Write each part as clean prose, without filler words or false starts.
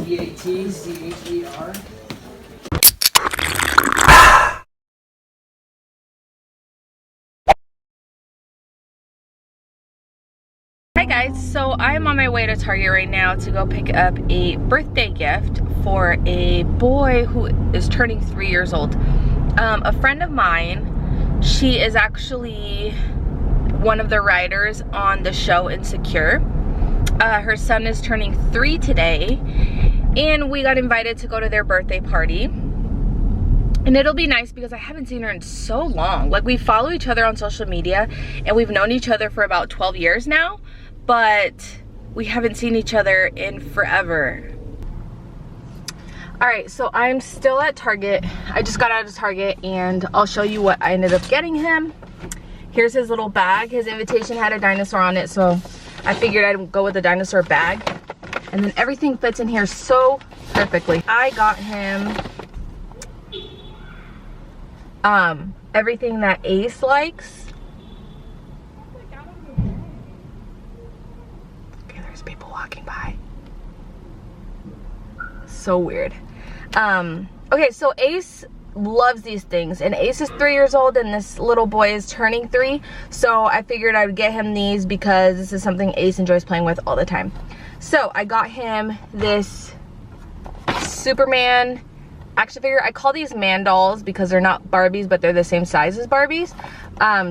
Beatzer. Hi guys, so I'm on my way to Target right now to go pick up a birthday gift for a boy who is turning 3 years old. A friend of mine, she is actually one of the writers on the show Insecure. Her son is turning 3 today, and we got invited to go to their birthday party. And it'll be nice because I haven't seen her in so long. Like, we follow each other on social media and we've known each other for about 12 years now, but we haven't seen each other in forever. Alright, so I'm still at Target. I just got out of Target and I'll show you what I ended up getting him. Here's his little bag. His invitation had a dinosaur on it, so I figured I'd go with the dinosaur bag. And then everything fits in here so perfectly. I got him everything that Ace likes. Okay, there's people walking by. So weird. Okay, so Ace loves these things, and Ace is 3 years old and this little boy is turning 3, so I figured I would get him these because this is something Ace enjoys playing with all the time. So I got him this Superman action figure. I call these man dolls because they're not Barbies, but they're the same size as Barbies. I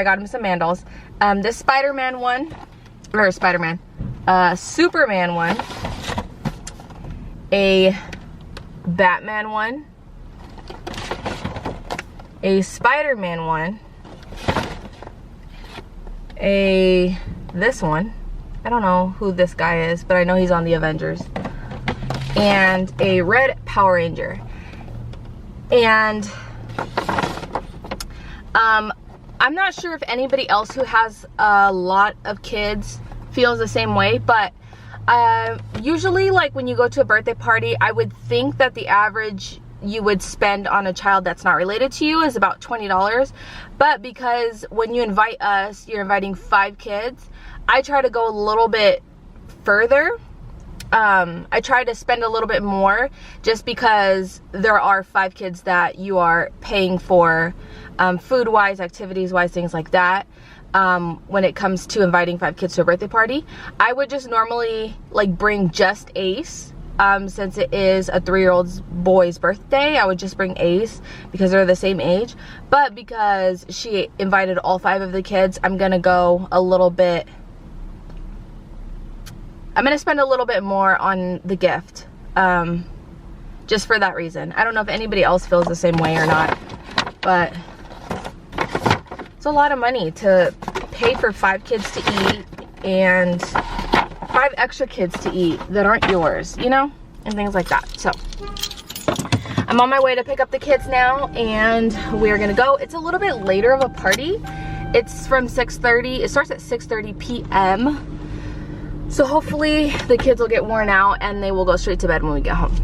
got him some man dolls. This Spider-Man one, or Spider-Man, Superman one, a Batman one, a Spider-Man one, this one. I don't know who this guy is, but I know he's on the Avengers. And a red Power Ranger. And I'm not sure if anybody else who has a lot of kids feels the same way, but usually, like, when you go to a birthday party, I would think that the average you would spend on a child that's not related to you is about $20. But because when you invite us, you're inviting 5 kids, I try to go a little bit further. I try to spend a little bit more just because there are 5 kids that you are paying for, food-wise, activities-wise, things like that. When it comes to inviting 5 kids to a birthday party, I would just normally, like, bring just Ace. Since it is a 3-year-old boy's birthday, I would just bring Ace because they're the same age. But because she invited all 5 of the kids, I'm gonna go a little bit, I'm gonna spend a little bit more on the gift, just for that reason. I don't know if anybody else feels the same way or not, but it's a lot of money to pay for 5 kids to eat and 5 extra kids to eat that aren't yours, you know, and things like that. So I'm on my way to pick up the kids now, and we're gonna go. It's a little bit later of a party. It's from 6:30. It starts at 6:30 p.m. So hopefully the kids will get worn out and they will go straight to bed when we get home.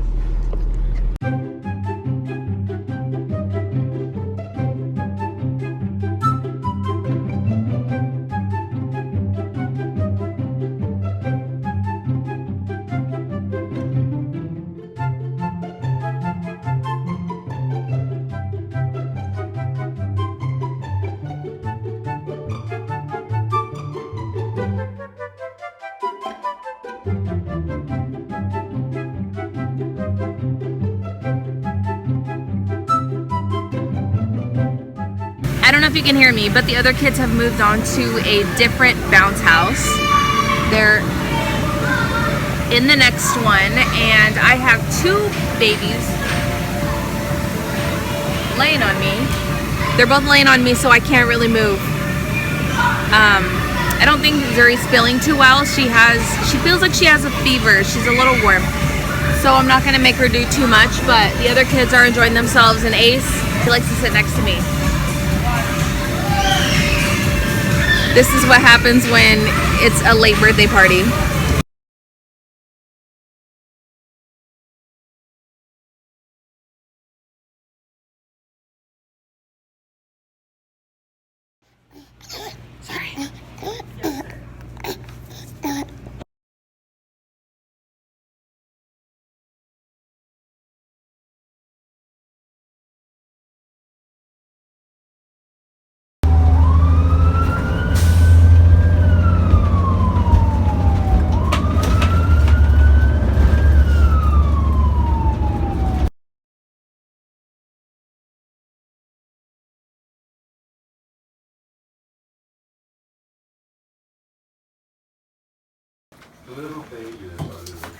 I don't know if you can hear me, but the other kids have moved on to a different bounce house. They're in the next one, and I have 2 babies laying on me. They're both laying on me, so I can't really move. I don't think Zuri's feeling too well. She feels like she has a fever. She's a little warm. So I'm not gonna make her do too much, but the other kids are enjoying themselves, and Ace, he likes to sit next to me. This is what happens when it's a late birthday party.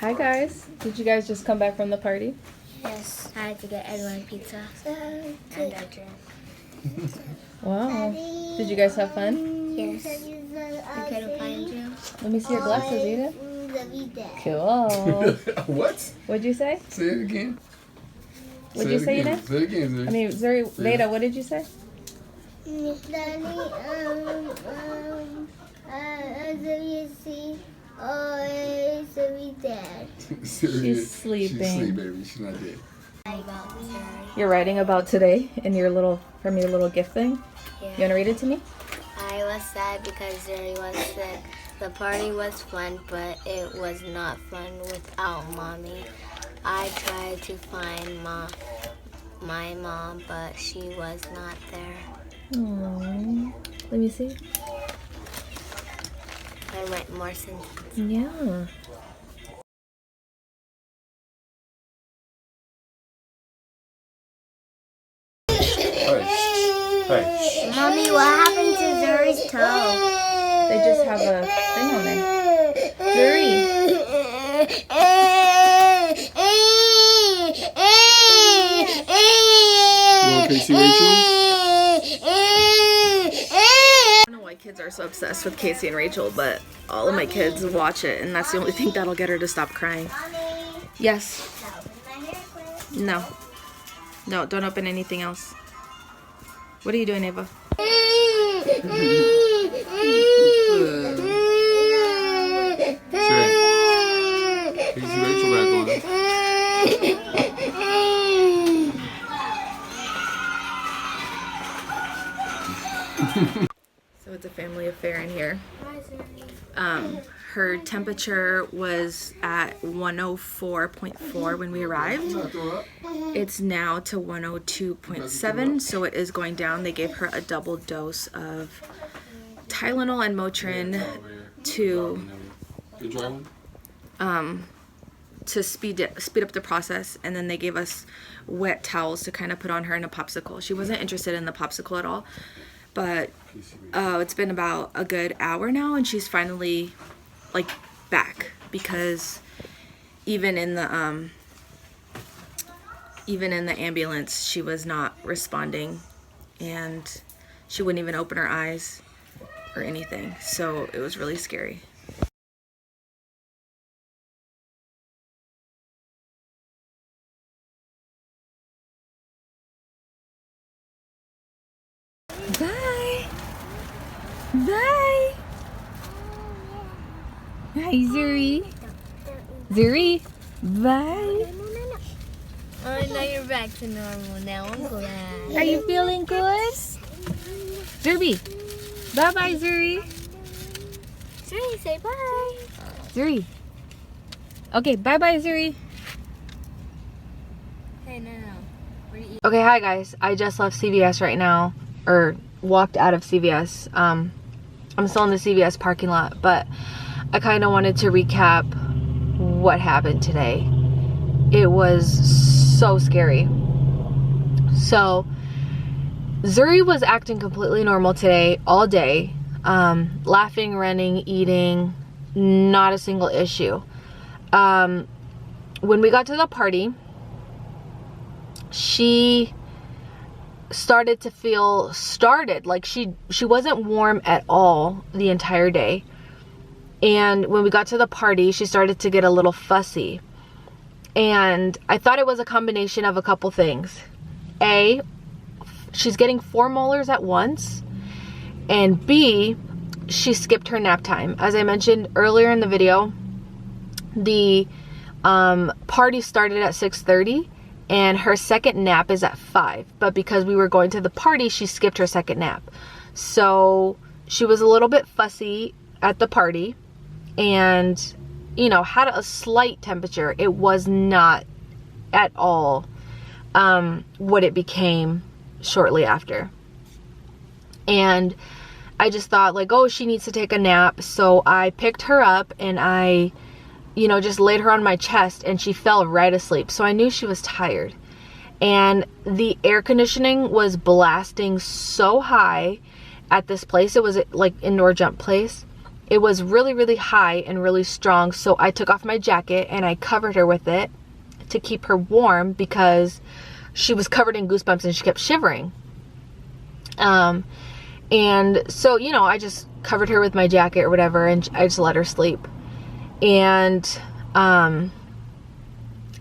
Hi guys. Did you guys just come back from the party? Yes, I had to get everyone pizza and a drink. Wow. Did you guys have fun? Yes. We couldn't find you. Let me see your glasses, Eda. Cool. What? What'd you say? Say it again. What'd you say, Eda? Say it again, Zuri. I mean, Zuri, Veda, what did you say? She's sleeping. She's asleep, baby. She's not dead. You're writing about today in your little gift thing? Yeah. You want to read it to me? I was sad because Zuri was sick. The party was fun, but it was not fun without Mommy. I tried to find my mom, but she was not there. Aww. Let me see. I write more sentences. Yeah. Hey. Mommy, what happened to Zuri's toe? They just have a thing on there. Zuri. You want Casey Rachel? I don't know why kids are so obsessed with Casey and Rachel, but all of my kids watch it, and that's the only thing that'll get her to stop crying. Yes. No. No, don't open anything else. What are you doing, Ava? Casey Rachel back on. So it's a family affair in here. Her temperature was at 104.4 when we arrived. It's now to 102.7, so it is going down. They gave her a double dose of Tylenol and Motrin to speed up the process, and then they gave us wet towels to kind of put on her in a popsicle. She wasn't interested in the popsicle at all, but it's been about a good hour now, and she's finally like back, because even in the ambulance she was not responding, and she wouldn't even open her eyes or anything, so it was really scary. Bye. Bye. Hi, Zuri. Zuri. Bye. Oh, now you're back to normal. Now I'm glad. Are you feeling good? Zuri. Bye-bye, Zuri. Zuri, say bye. Zuri. Okay, bye-bye, Zuri. Hey, no. Where do you eat? Okay, hi guys. I just left CVS right now, or walked out of CVS. I'm still in the CVS parking lot, but I kind of wanted to recap what happened today. It was so scary. So Zuri was acting completely normal today, all day, laughing, running, eating, not a single issue. When we got to the party, she started to feel like she wasn't warm at all the entire day, and when we got to the party she started to get a little fussy, and I thought it was a combination of a couple things. A, she's getting 4 molars at once, and B, she skipped her nap time. As I mentioned earlier in the video, the party started at 6:30 and her second nap is at 5, but because we were going to the party, she skipped her second nap. So she was a little bit fussy at the party, and you know, had a slight temperature. It was not at all what it became shortly after. And I just thought like, oh, she needs to take a nap. So I picked her up and I, you know, just laid her on my chest, and she fell right asleep. So I knew she was tired. And the air conditioning was blasting so high at this place. It was like indoor jump place. It was really, really high and really strong. So I took off my jacket and I covered her with it to keep her warm because she was covered in goosebumps and she kept shivering. And so, you know, I just covered her with my jacket or whatever, and I just let her sleep. And I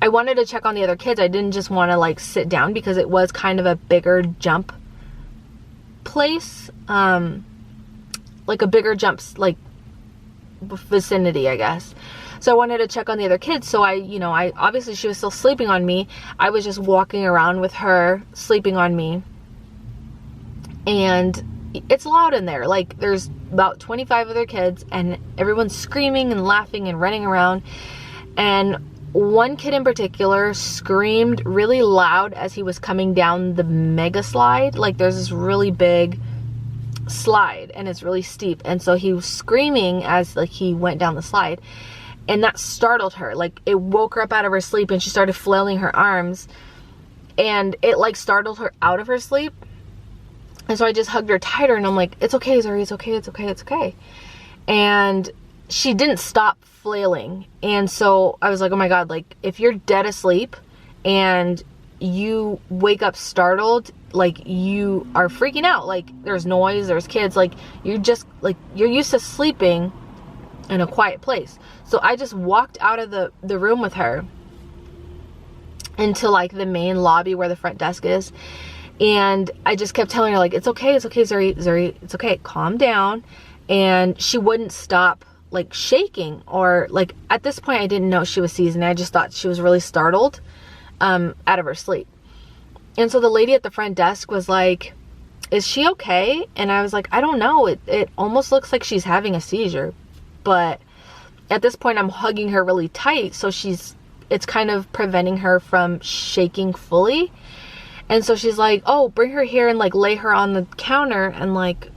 wanted to check on the other kids. I didn't just want to like sit down because it was kind of a bigger jump place, like a bigger jumps like vicinity, I guess. So I wanted to check on the other kids. So I obviously she was still sleeping on me. I was just walking around with her sleeping on me, and it's loud in there. Like there's about 25 other kids and everyone's screaming and laughing and running around. And one kid in particular screamed really loud as he was coming down the mega slide. Like there's this really big slide and it's really steep, and so he was screaming as like he went down the slide, and that startled her. Like it woke her up out of her sleep and she started flailing her arms, and it like startled her out of her sleep. And so I just hugged her tighter and I'm like, it's okay, Zuri, it's okay, it's okay, it's okay. And she didn't stop flailing. And so I was like, oh my God, like if you're dead asleep and you wake up startled, like you are freaking out, like there's noise, there's kids, like you're just like, you're used to sleeping in a quiet place. So I just walked out of the room with her into like the main lobby where the front desk is. And I just kept telling her like, it's okay, Zuri, it's okay, calm down. And she wouldn't stop like shaking, or like at this point I didn't know she was seizing. I just thought she was really startled out of her sleep. And so the lady at the front desk was like, is she okay? And I was like, I don't know, it almost looks like she's having a seizure. But at this point I'm hugging her really tight, so it's kind of preventing her from shaking fully. And so she's like, oh, bring her here and like lay her on the counter and like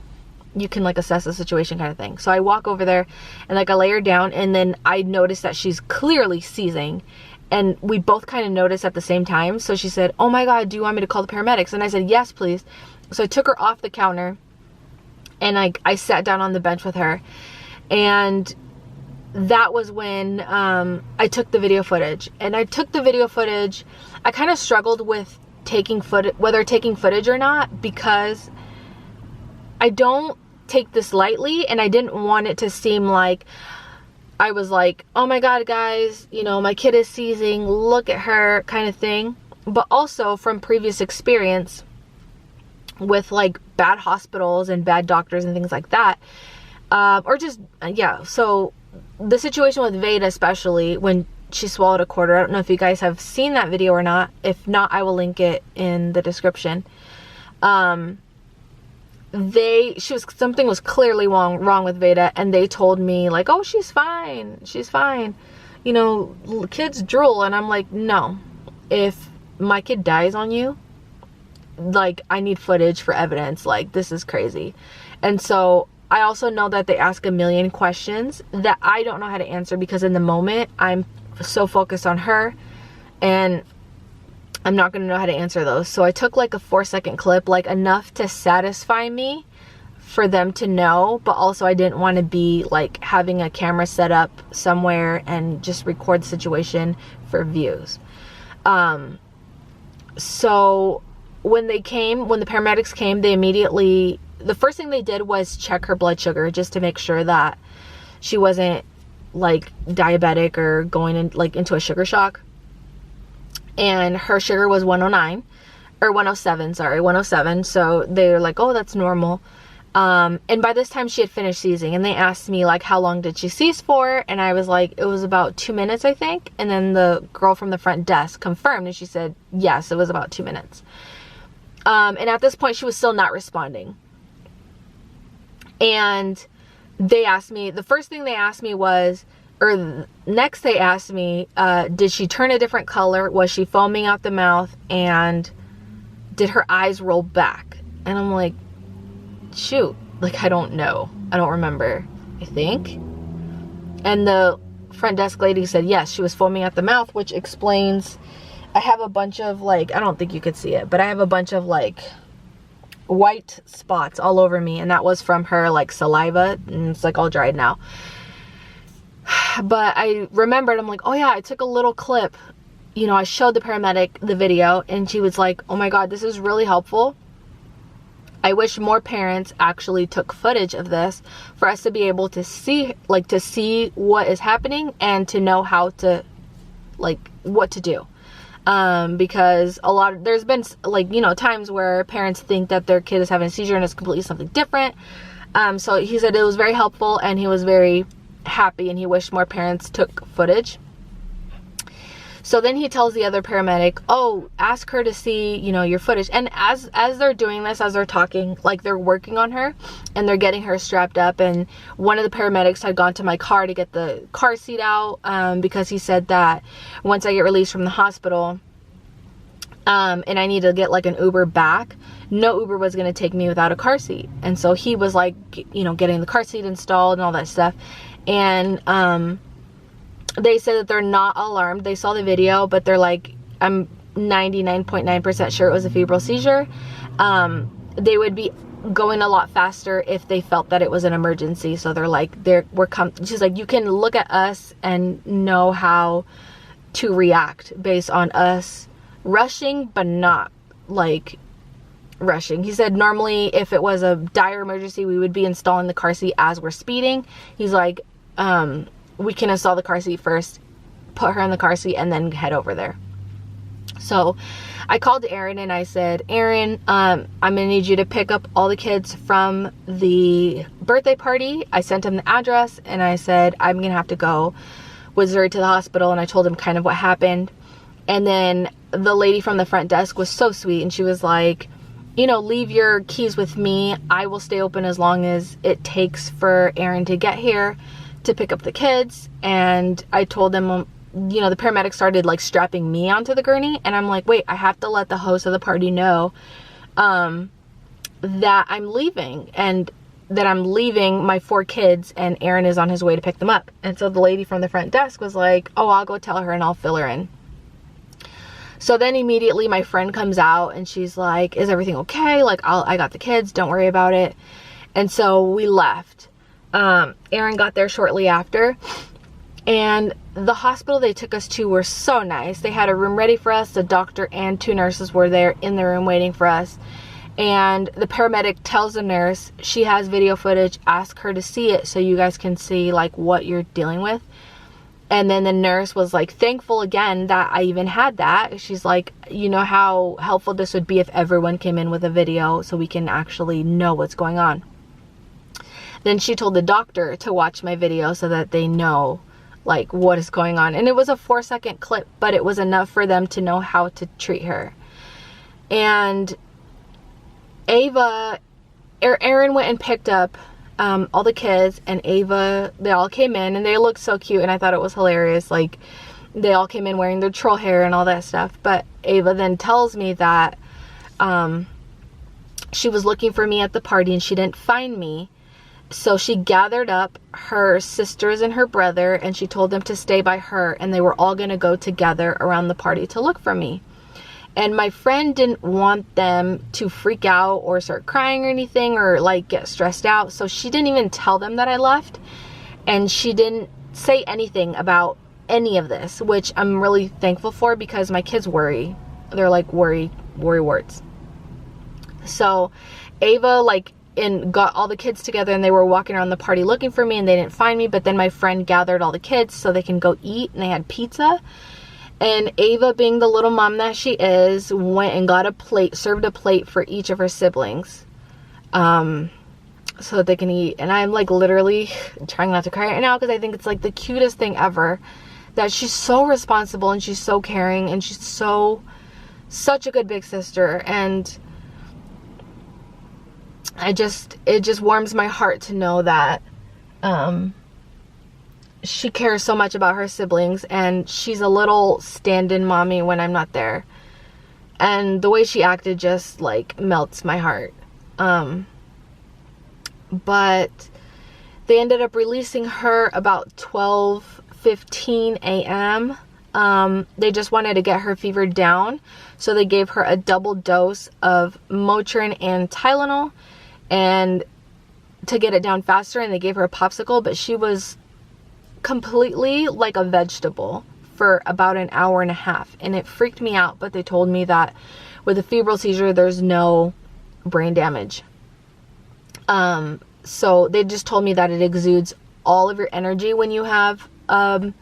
you can like assess the situation kind of thing. So I walk over there and like I lay her down, and then I noticed that she's clearly seizing, and we both kind of noticed at the same time. So she said, oh my God, do you want me to call the paramedics? And I said, yes, please. So I took her off the counter and I sat down on the bench with her, and that was when I took the video footage. And I took the video footage. I kind of struggled with whether taking footage or not, because I don't take this lightly, and I didn't want it to seem like I was like, oh my God, guys, you know, my kid is seizing, look at her kind of thing. But also from previous experience with like bad hospitals and bad doctors and things like that, or just yeah. So the situation with Veda, especially when she swallowed a quarter. I don't know if you guys have seen that video or not. If not, I will link it in the description. Something was clearly wrong with Veda, and they told me like, oh, she's fine, you know, kids drool. And I'm like, no, if my kid dies on you, like I need footage for evidence. Like this is crazy. And so I also know that they ask a million questions that I don't know how to answer, because in the moment I'm so focused on her and I'm not going to know how to answer those. So I took like a 4-second clip, like enough to satisfy me for them to know, but also I didn't want to be like having a camera set up somewhere and just record the situation for views. So when the paramedics came, the first thing they did was check her blood sugar, just to make sure that she wasn't like diabetic or going into a sugar shock. And her sugar was 109 or 107. So they were like, oh, that's normal. And by this time she had finished seizing, and they asked me like, how long did she seize for? And I was like, it was about 2 minutes, I think. And then the girl from the front desk confirmed, and she said, yes, it was about 2 minutes. And at this point she was still not responding. And they asked me, the first thing they asked me was, next they asked me, did she turn a different color? Was she foaming out the mouth? And did her eyes roll back? And I'm like, shoot, like I don't know. I don't remember, I think. And the front desk lady said, yes, she was foaming at the mouth, which explains, I have a bunch of like, I don't think you could see it, but I have a bunch of like white spots all over me, and that was from her like saliva, and it's like all dried now. But I remembered, I'm like, oh yeah, I took a little clip, you know, I showed the paramedic the video, and she was like, oh my god, this is really helpful. I wish more parents actually took footage of this for us to be able to see, like, to see what is happening and to know how to, like, what to do. Because there's been, like, you know, times where parents think that their kid is having a seizure and it's completely something different. So he said it was very helpful, and he was very happy, and he wished more parents took footage. So then he tells the other paramedic, oh, ask her to see, you know, your footage. And as they're doing this, as they're talking, like, they're working on her and they're getting her strapped up. And one of the paramedics had gone to my car to get the car seat out, because he said that once I get released from the hospital, and I need to get like an Uber back, no Uber was going to take me without a car seat. And so he was like, you know, getting the car seat installed and all that stuff. And, they said that they're not alarmed. They saw the video, but they're like, I'm 99.9% sure it was a febrile seizure. They would be going a lot faster if they felt that it was an emergency. So they're like, she's like, you can look at us and know how to react based on us rushing, but not like rushing. He said normally if it was a dire emergency, we would be installing the car seat as we're speeding. He's like, we can install the car seat first, put her in the car seat, and then head over there. So I called Aaron and I said, Aaron, I'm gonna need you to pick up all the kids from the birthday party. I sent him the address, and I said, I'm gonna have to go with Zuri to the hospital. And I told him kind of what happened. And then the lady from the front desk was so sweet, and she was like, you know, leave your keys with me. I will stay open as long as it takes for Aaron to get here to pick up the kids. And I told them, you know, the paramedic started like strapping me onto the gurney, and I'm like, wait, I have to let the host of the party know that I'm leaving, and that I'm leaving my 4 kids, and Aaron is on his way to pick them up. And so the lady from the front desk was like, oh, I'll go tell her and I'll fill her in. So then immediately my friend comes out and she's like, is everything okay? Like, I got the kids, don't worry about it. And so we left. Aaron got there shortly after, and the hospital they took us to were so nice. They had a room ready for us. The doctor and 2 nurses were there in the room waiting for us. And the paramedic tells the nurse, she has video footage, ask her to see it so you guys can see like what you're dealing with. And then the nurse was like thankful again that I even had that. She's like, you know how helpful this would be if everyone came in with a video so we can actually know what's going on. Then she told the doctor to watch my video so that they know like what is going on. And it was a 4-second clip, but it was enough for them to know how to treat her. And Aaron went and picked up all the kids, and Ava, they all came in and they looked so cute, and I thought it was hilarious. Like, they all came in wearing their troll hair and all that stuff. But Ava then tells me that she was looking for me at the party and she didn't find me. So she gathered up her sisters and her brother, and she told them to stay by her, and they were all going to go together around the party to look for me. And my friend didn't want them to freak out or start crying or anything, or like get stressed out. So she didn't even tell them that I left, and she didn't say anything about any of this, which I'm really thankful for, because my kids worry. They're like worry warts. So Ava got all the kids together, and they were walking around the party looking for me, and they didn't find me. But then my friend gathered all the kids so they can go eat, and they had pizza. And Ava, being the little mom that she is, went and got served a plate for each of her siblings, so that they can eat. And I'm like literally trying not to cry right now, because I think it's like the cutest thing ever, that she's so responsible and she's so caring and she's such a good big sister. And it just warms my heart to know that she cares so much about her siblings, and she's a little stand-in mommy when I'm not there. And the way she acted just like melts my heart. But they ended up releasing her about 12:15 a.m. They just wanted to get her fever down, so they gave her a double dose of Motrin and Tylenol and to get it down faster, and they gave her a popsicle, but she was completely like a vegetable for about an hour and a half, and it freaked me out. But they told me that with a febrile seizure there's no brain damage. So they just told me that it exudes all of your energy when you have a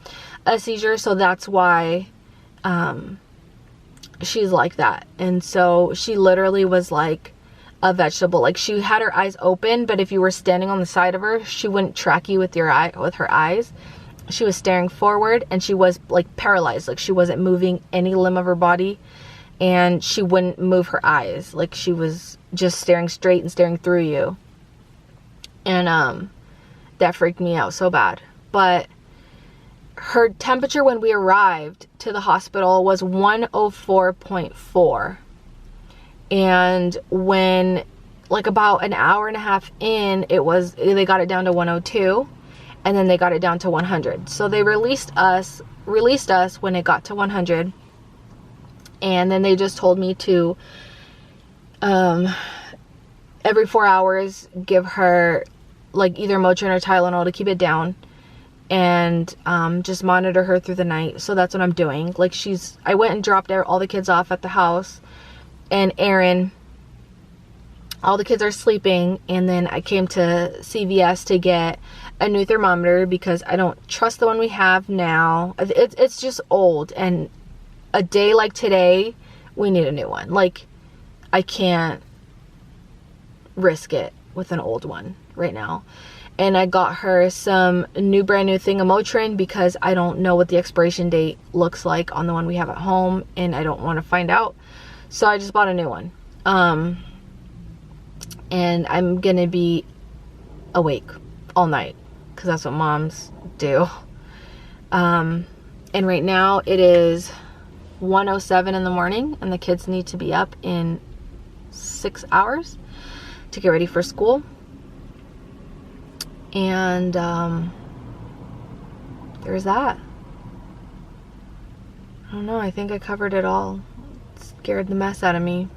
seizure, so that's why she's like that. And so she literally was like a vegetable. Like, she had her eyes open, but if you were standing on the side of her, she wouldn't track you with her eyes. She was staring forward, and she was like paralyzed. Like, she wasn't moving any limb of her body, and she wouldn't move her eyes. Like, she was just staring straight and staring through you. And that freaked me out so bad. But her temperature when we arrived to the hospital was 104.4. And when, like, about an hour and a half in, they got it down to 102, and then they got it down to 100. So they released us when it got to 100, and then they just told me to every 4 hours give her like either Motrin or Tylenol to keep it down, and just monitor her through the night. So that's what I'm doing. Like, I went and dropped all the kids off at the house, and Aaron, all the kids are sleeping, and then I came to CVS to get a new thermometer because I don't trust the one we have now. It's just old, and a day like today we need a new one. Like, I can't risk it with an old one right now. And I got her some brand new thing of Motrin because I don't know what the expiration date looks like on the one we have at home, and I don't want to find out. So I just bought a new one. And I'm gonna be awake all night because that's what moms do. And right now it is 1:07 in the morning, and the kids need to be up in 6 hours to get ready for school. And there's that. I don't know, I think I covered it all. It scared the mess out of me.